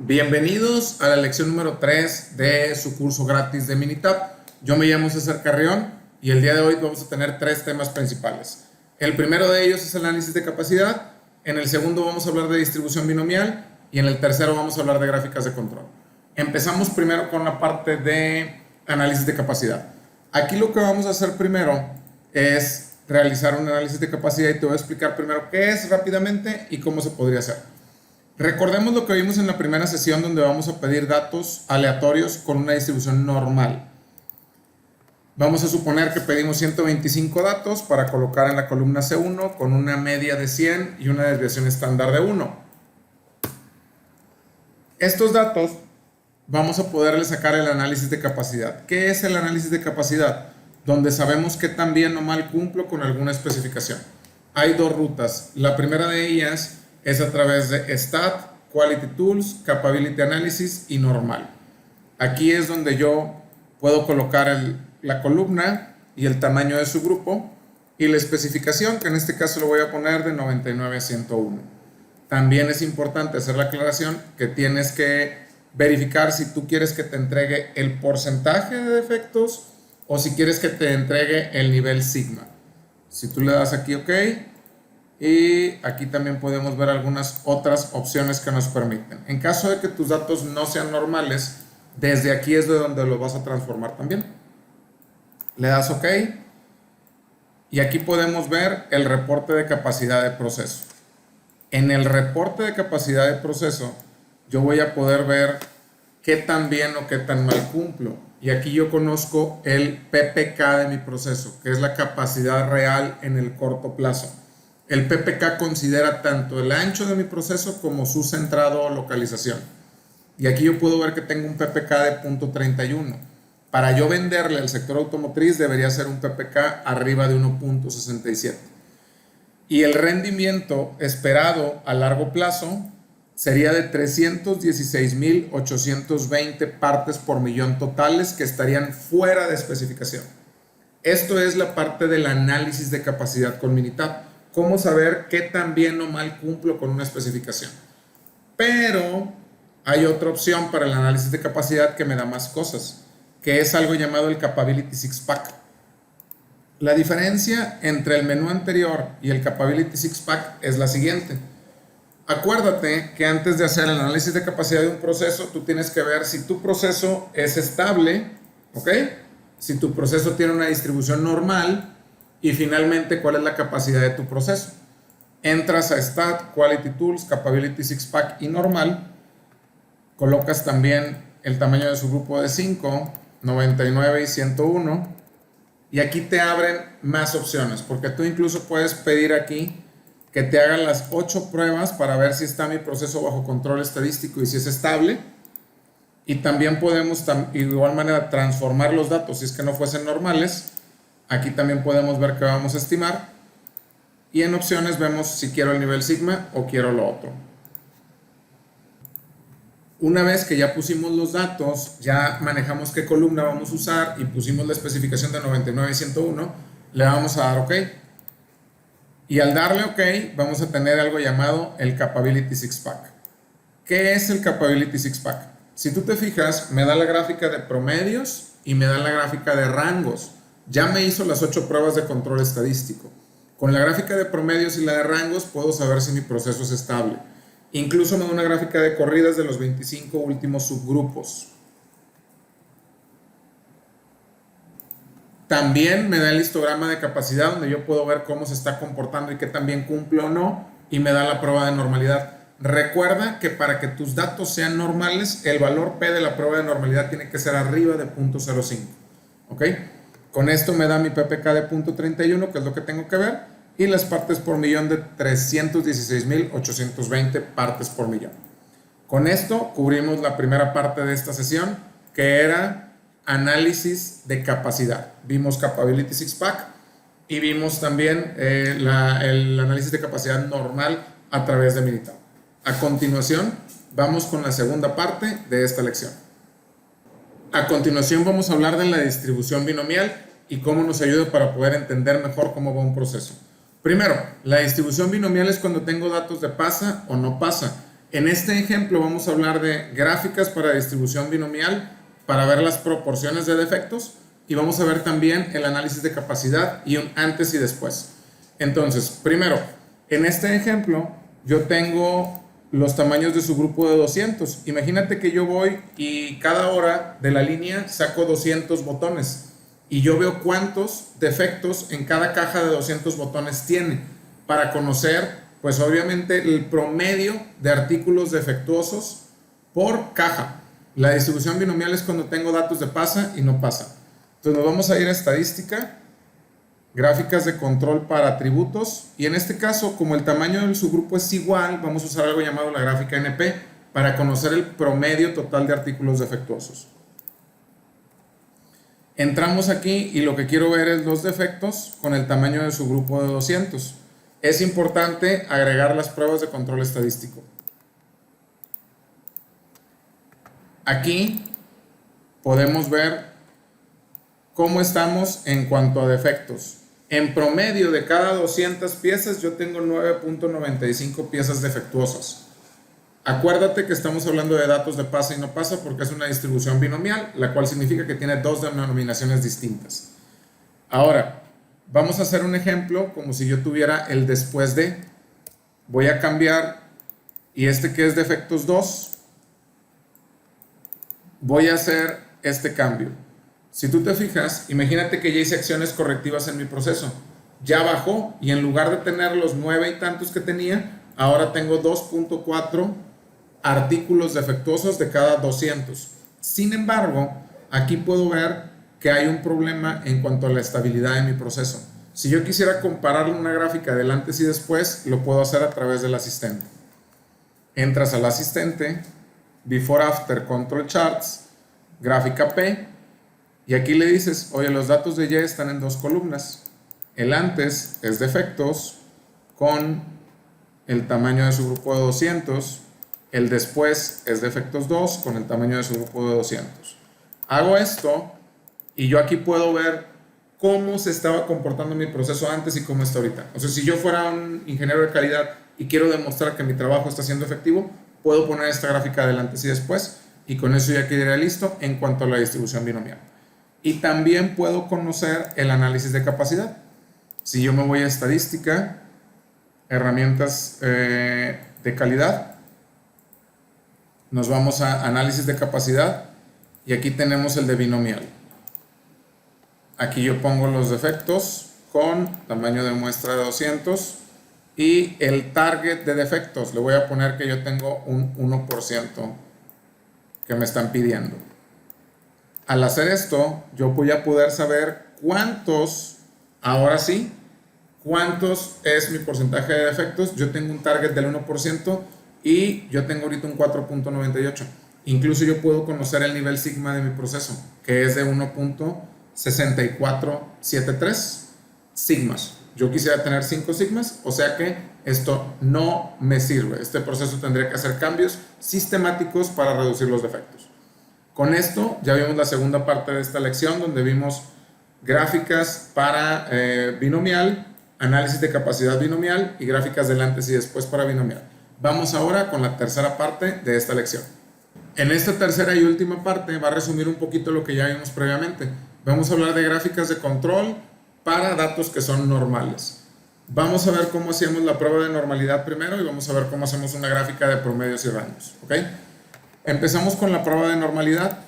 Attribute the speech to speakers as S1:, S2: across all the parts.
S1: Bienvenidos a la lección número 3 de su curso gratis de Minitab. Yo me llamo César Carrión y el día de hoy vamos a tener tres temas principales. El primero de ellos es el análisis de capacidad, en el segundo vamos a hablar de distribución binomial y en el tercero vamos a hablar de gráficas de control. Empezamos primero con la parte de análisis de capacidad. Aquí lo que vamos a hacer primero es realizar un análisis de capacidad y te voy a explicar primero qué es rápidamente y cómo se podría hacer. Recordemos lo que vimos en la primera sesión donde vamos a pedir datos aleatorios con una distribución normal. Vamos a suponer que pedimos 125 datos para colocar en la columna C1 con una media de 100 y una desviación estándar de 1. Estos datos vamos a poderle sacar el análisis de capacidad. ¿Qué es el análisis de capacidad? Donde sabemos que tan bien o mal cumplo con alguna especificación. Hay dos rutas. La primera de ellas es a través de Stat, Quality Tools, Capability Analysis y Normal. Aquí es donde yo puedo colocar la columna y el tamaño de su grupo y la especificación, que en este caso lo voy a poner de 99 a 101. También es importante hacer la aclaración que tienes que verificar si tú quieres que te entregue el porcentaje de defectos o si quieres que te entregue el nivel sigma. Si tú le das aquí OK, y aquí también podemos ver algunas otras opciones que nos permiten. En caso de que tus datos no sean normales, desde aquí es de donde los vas a transformar también. Le das OK y aquí podemos ver el reporte de capacidad de proceso. En el reporte de capacidad de proceso yo voy a poder ver qué tan bien o qué tan mal cumplo. Y aquí yo conozco el PPK de mi proceso, que es la capacidad real en el corto plazo. El PPK considera tanto el ancho de mi proceso como su centrado o localización. Y aquí yo puedo ver que tengo un PPK de 0.31. Para yo venderle al sector automotriz debería ser un PPK arriba de 1.67. Y el rendimiento esperado a largo plazo sería de 316.820 partes por millón totales que estarían fuera de especificación. Esto es la parte del análisis de capacidad con Minitab. Cómo saber qué tan bien o mal cumplo con una especificación. Pero hay otra opción para el análisis de capacidad que me da más cosas, que es algo llamado el Capability Six Pack. La diferencia entre el menú anterior y el Capability Six Pack es la siguiente. Acuérdate que antes de hacer el análisis de capacidad de un proceso, tú tienes que ver si tu proceso es estable, ¿ok? Si tu proceso tiene una distribución normal. Y finalmente, ¿cuál es la capacidad de tu proceso? Entras a Stat, Quality Tools, Capability Six Pack y Normal. Colocas también el tamaño de su grupo de 5, 99 y 101. Y aquí te abren más opciones, porque tú incluso puedes pedir aquí que te hagan las 8 pruebas para ver si está mi proceso bajo control estadístico y si es estable. Y también podemos, de igual manera, transformar los datos si es que no fuesen normales. Aquí también podemos ver que vamos a estimar y en opciones vemos si quiero el nivel sigma o quiero lo otro. Una vez que ya pusimos los datos, ya manejamos qué columna vamos a usar y pusimos la especificación de 99 y 101, le vamos a dar OK. Y al darle OK vamos a tener algo llamado el Capability Six Pack. ¿Qué es el Capability Six Pack? Si tú te fijas, me da la gráfica de promedios y me da la gráfica de rangos. Ya me hizo las 8 pruebas de control estadístico. Con la gráfica de promedios y la de rangos puedo saber si mi proceso es estable. Incluso me da una gráfica de corridas de los 25 últimos subgrupos. También me da el histograma de capacidad donde yo puedo ver cómo se está comportando y qué tan bien cumple o no. Y me da la prueba de normalidad. Recuerda que para que tus datos sean normales, el valor P de la prueba de normalidad tiene que ser arriba de 0.05. ¿Ok? Con esto me da mi PPK de 0.31, que es lo que tengo que ver, y las partes por millón de 316.820 partes por millón. Con esto cubrimos la primera parte de esta sesión, que era análisis de capacidad. Vimos Capability Six Pack y vimos también el análisis de capacidad normal a través de Minitab. A continuación, vamos con la segunda parte de esta lección. A continuación vamos a hablar de la distribución binomial y cómo nos ayuda para poder entender mejor cómo va un proceso. Primero, la distribución binomial es cuando tengo datos de pasa o no pasa. En este ejemplo vamos a hablar de gráficas para distribución binomial para ver las proporciones de defectos y vamos a ver también el análisis de capacidad y un antes y después. Entonces, primero, en este ejemplo yo tengo los tamaños de su grupo de 200. Imagínate que yo voy y cada hora de la línea saco 200 botones y yo veo cuántos defectos en cada caja de 200 botones tiene para conocer, pues obviamente, el promedio de artículos defectuosos por caja. La distribución binomial es cuando tengo datos de pasa y no pasa. Entonces nos vamos a ir a estadística, gráficas de control para atributos, y en este caso, como el tamaño del subgrupo es igual, vamos a usar algo llamado la gráfica NP para conocer el promedio total de artículos defectuosos. Entramos aquí y lo que quiero ver es los defectos con el tamaño de su grupo de 200. Es importante agregar las pruebas de control estadístico. Aquí podemos ver cómo estamos en cuanto a defectos. En promedio de cada 200 piezas yo tengo 9.95 piezas defectuosas. Acuérdate que estamos hablando de datos de pasa y no pasa porque es una distribución binomial, la cual significa que tiene dos denominaciones distintas. Ahora, vamos a hacer un ejemplo como si yo tuviera el después de. Voy a cambiar, y este que es defectos 2, voy a hacer este cambio. Si tú te fijas, imagínate que ya hice acciones correctivas en mi proceso. Ya bajó y en lugar de tener los 9 y tantos que tenía, ahora tengo 2.4 artículos defectuosos de cada 200. Sin embargo, aquí puedo ver que hay un problema en cuanto a la estabilidad de mi proceso. Si yo quisiera comparar una gráfica del antes y después, lo puedo hacer a través del asistente. Entras al asistente, Before After Control Charts, gráfica P, y aquí le dices, oye, los datos de Y están en dos columnas. El antes es defectos con el tamaño de su grupo de 200. El después es defectos 2 con el tamaño de su grupo de 200. Hago esto y yo aquí puedo ver cómo se estaba comportando mi proceso antes y cómo está ahorita. O sea, si yo fuera un ingeniero de calidad y quiero demostrar que mi trabajo está siendo efectivo, puedo poner esta gráfica del antes y después y con eso ya quedaría listo en cuanto a la distribución binomial. Y también puedo conocer el análisis de capacidad. Si yo me voy a estadística, herramientas de calidad, nos vamos a análisis de capacidad y aquí tenemos el de binomial. Aquí yo pongo los defectos con tamaño de muestra de 200 y el target de defectos. Le voy a poner que yo tengo un 1% que me están pidiendo. Al hacer esto, yo voy a poder saber cuántos, ahora sí, cuántos es mi porcentaje de defectos. Yo tengo un target del 1% y yo tengo ahorita un 4.98. Incluso yo puedo conocer el nivel sigma de mi proceso, que es de 1.6473 sigmas. Yo quisiera tener 5 sigmas, o sea que esto no me sirve. Este proceso tendría que hacer cambios sistemáticos para reducir los defectos. Con esto ya vimos la segunda parte de esta lección, donde vimos gráficas para binomial, análisis de capacidad binomial y gráficas del antes y después para binomial. Vamos ahora con la tercera parte de esta lección. En esta tercera y última parte va a resumir un poquito lo que ya vimos previamente. Vamos a hablar de gráficas de control para datos que son normales. Vamos a ver cómo hacemos la prueba de normalidad primero y vamos a ver cómo hacemos una gráfica de promedios y rangos. ¿Ok? Empezamos con la prueba de normalidad.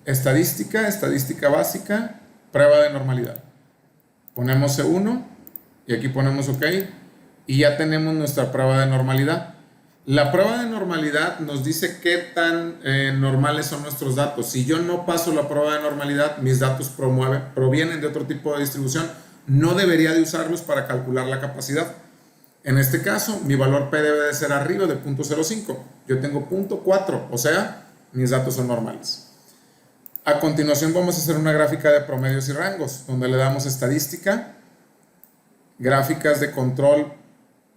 S1: Estadística, estadística básica, prueba de normalidad. Ponemos C1 y aquí ponemos OK y ya tenemos nuestra prueba de normalidad. La prueba de normalidad nos dice qué tan normales son nuestros datos. Si yo no paso la prueba de normalidad, mis datos provienen de otro tipo de distribución. No debería de usarlos para calcular la capacidad. En este caso, mi valor P debe de ser arriba de 0.05. Yo tengo 0.4, o sea, mis datos son normales. A continuación vamos a hacer una gráfica de promedios y rangos, donde le damos estadística, gráficas de control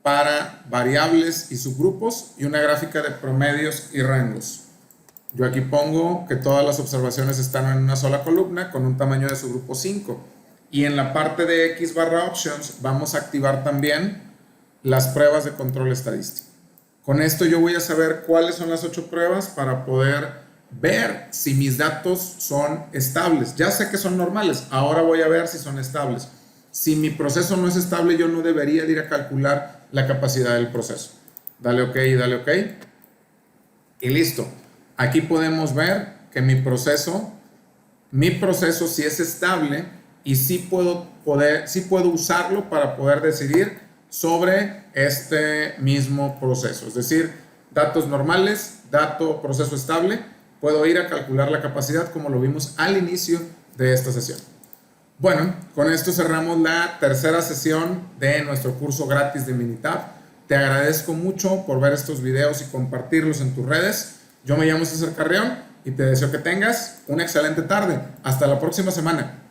S1: para variables y subgrupos y una gráfica de promedios y rangos. Yo aquí pongo que todas las observaciones están en una sola columna con un tamaño de subgrupo 5. Y en la parte de X barra options vamos a activar también las pruebas de control estadístico. Con esto yo voy a saber cuáles son las 8 pruebas para poder ver si mis datos son estables. Ya sé que son normales, ahora voy a ver si son estables. Si mi proceso no es estable, yo no debería de ir a calcular la capacidad del proceso. Dale OK y dale OK. Y listo. Aquí podemos ver que mi proceso sí es estable y sí puedo usarlo para poder decidir sobre este mismo proceso. Es decir, datos normales, proceso estable. Puedo ir a calcular la capacidad como lo vimos al inicio de esta sesión. Bueno, con esto cerramos la tercera sesión de nuestro curso gratis de Minitab. Te agradezco mucho por ver estos videos y compartirlos en tus redes. Yo me llamo César Carrión y te deseo que tengas una excelente tarde. Hasta la próxima semana.